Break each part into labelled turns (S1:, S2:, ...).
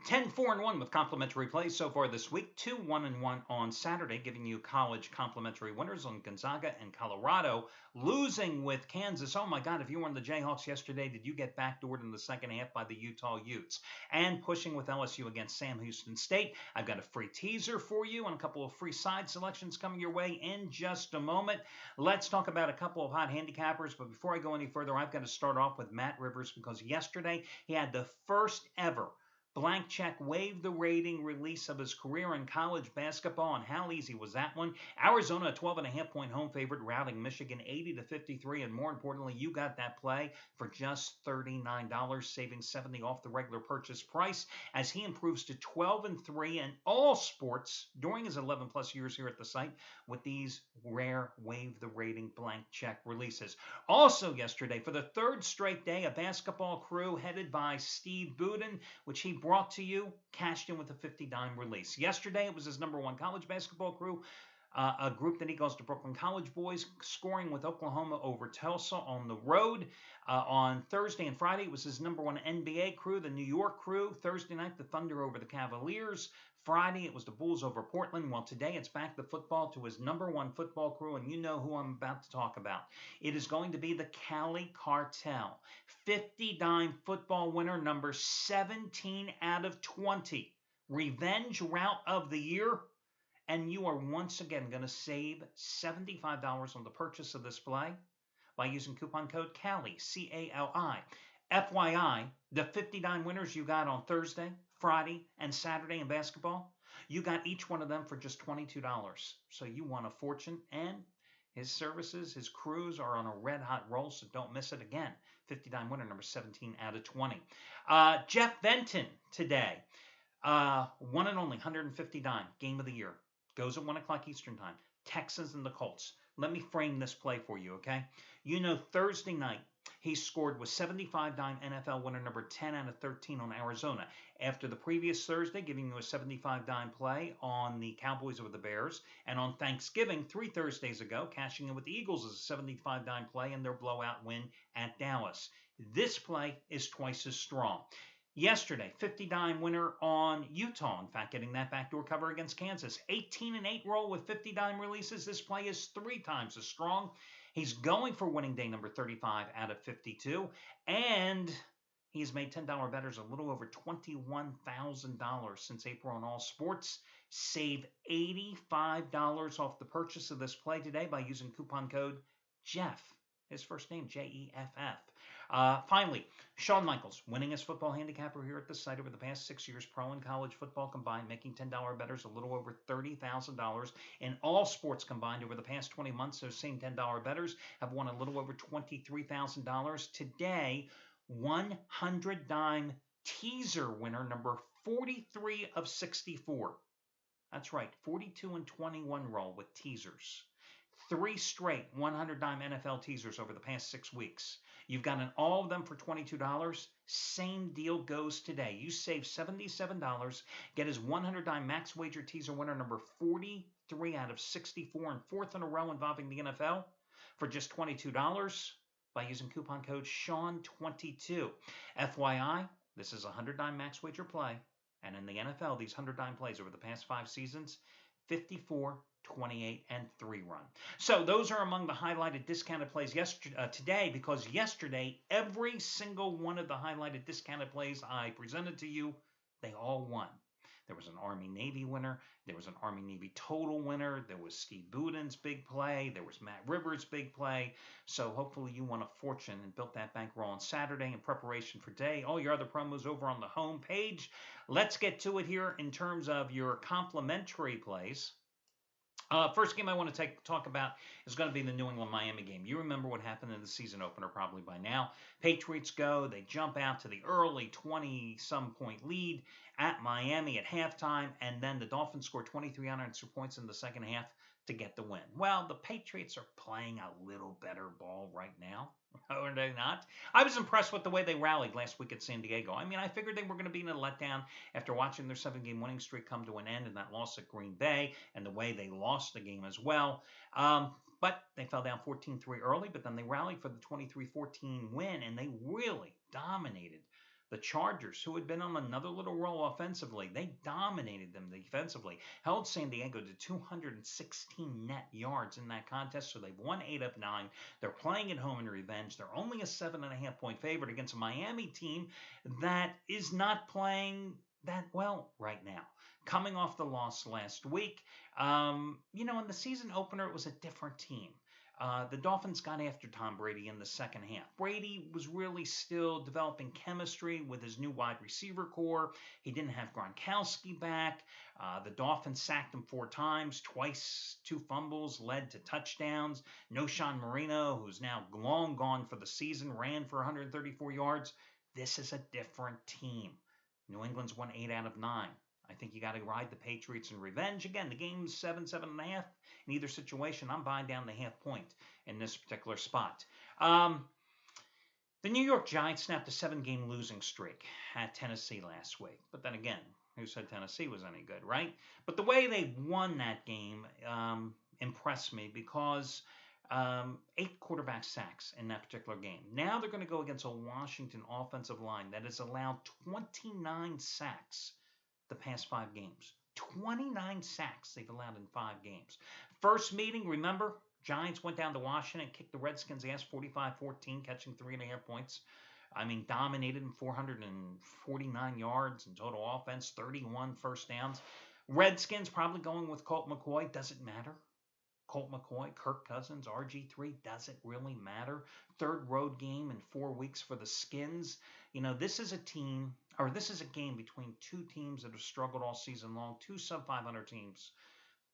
S1: 10-4-1 with complimentary plays so far this week. 2-1-1 on Saturday, giving you college complimentary winners on Gonzaga and Colorado. Losing with Kansas. Oh my God, if you were on the Jayhawks yesterday, did you get backdoored in the second half by the Utah Utes? And pushing with LSU against Sam Houston State. I've got a free teaser for you and a couple of free side selections coming your way in just a moment. Let's talk about a couple of hot handicappers. But before I go any further, I've got to start off with Matt Rivers because yesterday he had the first ever blank check waive the rating release of his career in college basketball. And how easy was that one? Arizona, a 12.5-point home favorite, routing Michigan 80-53. And more importantly, you got that play for just $39, saving $70 off the regular purchase price as he improves to 12-3 in all sports during his 11 plus years here at the site with these rare waive the rating blank check releases. Also yesterday, for the third straight day, a basketball crew headed by Steve Budin, which he brought to you, cashed in with a 50-dime release. Yesterday, it was his number one college basketball crew, a group that he calls the Brooklyn College Boys, scoring with Oklahoma over Tulsa on the road. On Thursday and Friday, it was his number one NBA crew, the New York crew. Thursday night, the Thunder over the Cavaliers. Friday, it was the Bulls over Portland. Well, today, it's back to football to his number one football crew, and you know who I'm about to talk about. It is going to be the Cali Cartel. 50-dime football winner, number 17 out of 20. Revenge route of the year. And you are once again going to save $75 on the purchase of this play by using coupon code CALI, C-A-L-I. FYI, the 50-dime winners you got on Thursday, Friday, and Saturday in basketball, you got each one of them for just $22. So you won a fortune, and his services, his crews are on a red-hot roll, so don't miss it again. 50-dime winner, number 17 out of 20. Jeff Benton today, one and only 150-dime game of the year. Goes at 1 o'clock Eastern time. Texans and the Colts. Let me frame this play for you, okay? You know, Thursday night, he scored with 75-dime NFL winner number 10 out of 13 on Arizona. After the previous Thursday, giving you a 75-dime play on the Cowboys over the Bears. And on Thanksgiving, 3 Thursdays ago, cashing in with the Eagles as a 75-dime play in their blowout win at Dallas. This play is twice as strong. Yesterday, 50-dime winner on Utah, in fact, getting that backdoor cover against Kansas. 18-8 roll with 50-dime releases. This play is 3 times as strong. He's going for winning day number 35 out of 52. And he's made $10 bettors a little over $21,000 since April on all sports. Save $85 off the purchase of this play today by using coupon code JEFF. His first name, Jeff. Finally, Shawn Michaels, winningest football handicapper here at the site over the past 6 years, pro and college football combined, making $10 bettors a little over $30,000. In all sports combined over the past 20 months, those same $10 bettors have won a little over $23,000. Today, 100-dime teaser winner, number 43 of 64. That's right, 42 and 21 roll with teasers. 3 straight 100-dime NFL teasers over the past 6 weeks. You've gotten all of them for $22. Same deal goes today. You save $77. Get his 100-dime max wager teaser winner number 43 out of 64 and 4th in a row involving the NFL for just $22 by using coupon code Sean22. FYI, this is a 100-dime max wager play. And in the NFL, these 100-dime plays over the past 5 seasons, 54, 28, and 3 run. So those are among the highlighted discounted plays today, because yesterday, every single one of the highlighted discounted plays I presented to you, they all won. There was an Army-Navy winner. There was an Army-Navy total winner. There was Steve Budin's big play. There was Matt Rivers' big play. So hopefully you won a fortune and built that bankroll on Saturday in preparation for today. All your other promos over on the home page. Let's get to it here in terms of your complimentary plays. First game I want to talk about is going to be the New England-Miami game. You remember what happened in the season opener probably by now. Patriots go, they jump out to the early 20-some point lead at Miami at halftime, and then the Dolphins score 23 unanswered points in the second half to get the win. Well, the Patriots are playing a little better ball right now, are they not? I was impressed with the way they rallied last week at San Diego. I mean, I figured they were going to be in a letdown after watching their 7-game winning streak come to an end and that loss at Green Bay and the way they lost the game as well. But they fell down 14-3 early, but then they rallied for the 23-14 win, and they really dominated The Chargers, who had been on another little roll offensively, they dominated them defensively, held San Diego to 216 net yards in that contest, so they've won 8 of 9. They're playing at home in revenge. They're only a 7.5-point favorite against a Miami team that is not playing that well right now. Coming off the loss last week, in the season opener, it was a different team. The Dolphins got after Tom Brady in the second half. Brady was really still developing chemistry with his new wide receiver core. He didn't have Gronkowski back. The Dolphins sacked him 4 times, twice 2 fumbles led to touchdowns. Knowshon Moreno, who's now long gone for the season, ran for 134 yards. This is a different team. New England's won 8 out of 9. I think you got to ride the Patriots in revenge. Again, the game's 7.5. In either situation, I'm buying down the half point in this particular spot. The New York Giants snapped a 7-game losing streak at Tennessee last week. But then again, who said Tennessee was any good, right? But the way they won that game impressed me because 8 quarterback sacks in that particular game. Now they're going to go against a Washington offensive line that has allowed 29 sacks the past 5 games. 29 sacks they've allowed in 5 games. First meeting, remember, Giants went down to Washington, kicked the Redskins' ass 45-14, catching 3.5 points. Dominated them 449 yards in total offense, 31 first downs. Redskins probably going with Colt McCoy. Doesn't matter. Colt McCoy, Kirk Cousins, RG3, doesn't really matter. 3rd road game in 4 weeks for the Skins. This is a game between 2 teams that have struggled all season long, 2 sub-500 teams.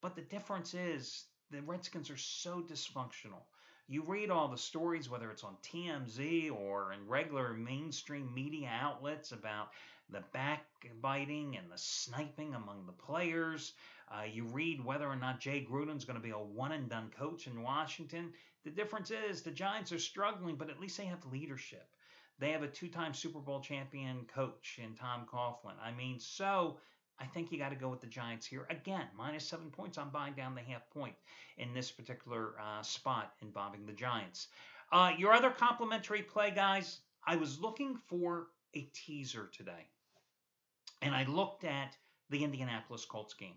S1: But the difference is the Redskins are so dysfunctional. You read all the stories, whether it's on TMZ or in regular mainstream media outlets, about the backbiting and the sniping among the players. You read whether or not Jay Gruden's going to be a one-and-done coach in Washington. The difference is the Giants are struggling, but at least they have leadership. They have a 2-time Super Bowl champion coach in Tom Coughlin. So I think you got to go with the Giants here. Again, minus 7 points. I'm buying down the half point in this particular spot involving the Giants. Your other complimentary play, guys, I was looking for a teaser today. And I looked at the Indianapolis Colts game.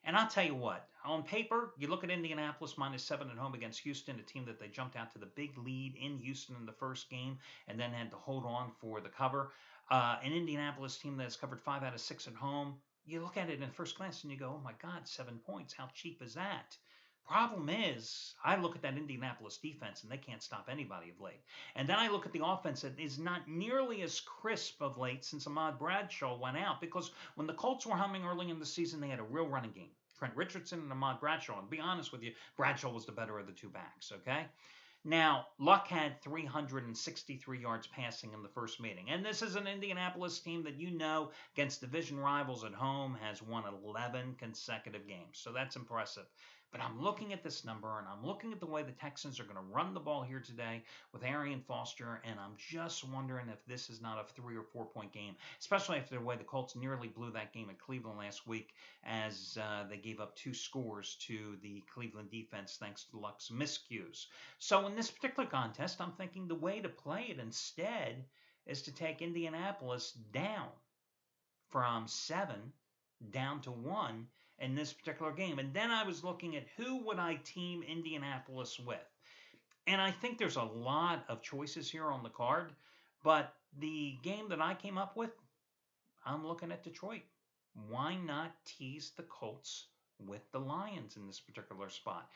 S1: And I'll tell you what, on paper, you look at Indianapolis minus 7 at home against Houston, a team that they jumped out to the big lead in Houston in the first game and then had to hold on for the cover. An Indianapolis team that has covered 5 out of 6 at home. You look at it in first glance and you go, oh my God, 7 points. How cheap is that? Problem is, I look at that Indianapolis defense and they can't stop anybody of late. And then I look at the offense that is not nearly as crisp of late since Ahmad Bradshaw went out, because when the Colts were humming early in the season, they had a real running game. Trent Richardson and Ahmad Bradshaw. And to be honest with you, Bradshaw was the better of the 2 backs, okay? Now, Luck had 363 yards passing in the first meeting. And this is an Indianapolis team that against division rivals at home has won 11 consecutive games. So that's impressive. But I'm looking at this number, and I'm looking at the way the Texans are going to run the ball here today with Arian Foster, and I'm just wondering if this is not a 3 or 4 point game, especially after the way the Colts nearly blew that game at Cleveland last week as they gave up 2 scores to the Cleveland defense thanks to Luck's miscues. So in this particular contest, I'm thinking the way to play it instead is to take Indianapolis down from 7 down to 1 in this particular game. And then I was looking at who would I team Indianapolis with. And I think there's a lot of choices here on the card, but the game that I came up with, I'm looking at Detroit. Why not tease the Colts with the Lions in this particular spot?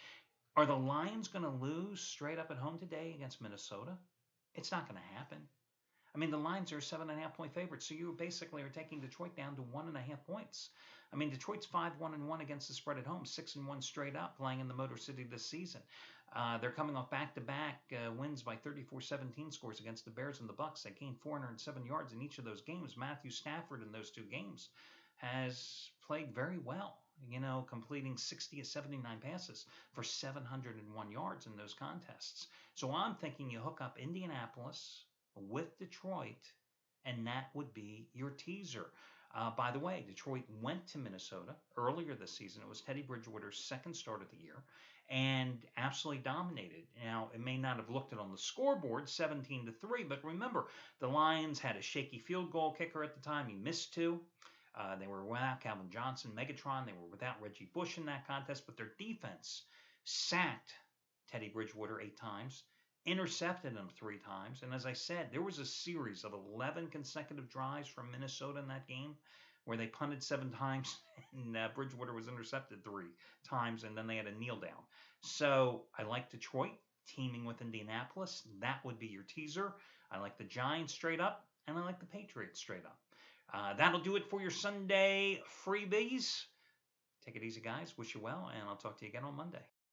S1: Are the Lions going to lose straight up at home today against Minnesota? It's not going to happen. The Lions are a 7.5 point favorite, so you basically are taking Detroit down to 1.5 points. Detroit's 5-1-1 against the spread at home, 6-1 straight up playing in the Motor City this season. They're coming off back-to-back wins by 34-17 scores against the Bears and the Bucks. They gained 407 yards in each of those games. Matthew Stafford in those 2 games has played very well, completing 60 of 79 passes for 701 yards in those contests. So I'm thinking you hook up Indianapolis with Detroit, and that would be your teaser. By the way, Detroit went to Minnesota earlier this season. It was Teddy Bridgewater's second start of the year, and absolutely dominated. Now, it may not have looked it on the scoreboard, 17-3, but remember, the Lions had a shaky field goal kicker at the time. He missed two. They were without Calvin Johnson, Megatron. They were without Reggie Bush in that contest, but their defense sacked Teddy Bridgewater 8 times, intercepted him 3 times. And as I said, there was a series of 11 consecutive drives from Minnesota in that game where they punted 7 times and Bridgewater was intercepted 3 times, and then they had a kneel down. So I like Detroit teaming with Indianapolis. That would be your teaser. I like the Giants straight up, and I like the Patriots straight up. That'll do it for your Sunday freebies. Take it easy, guys. Wish you well, and I'll talk to you again on Monday.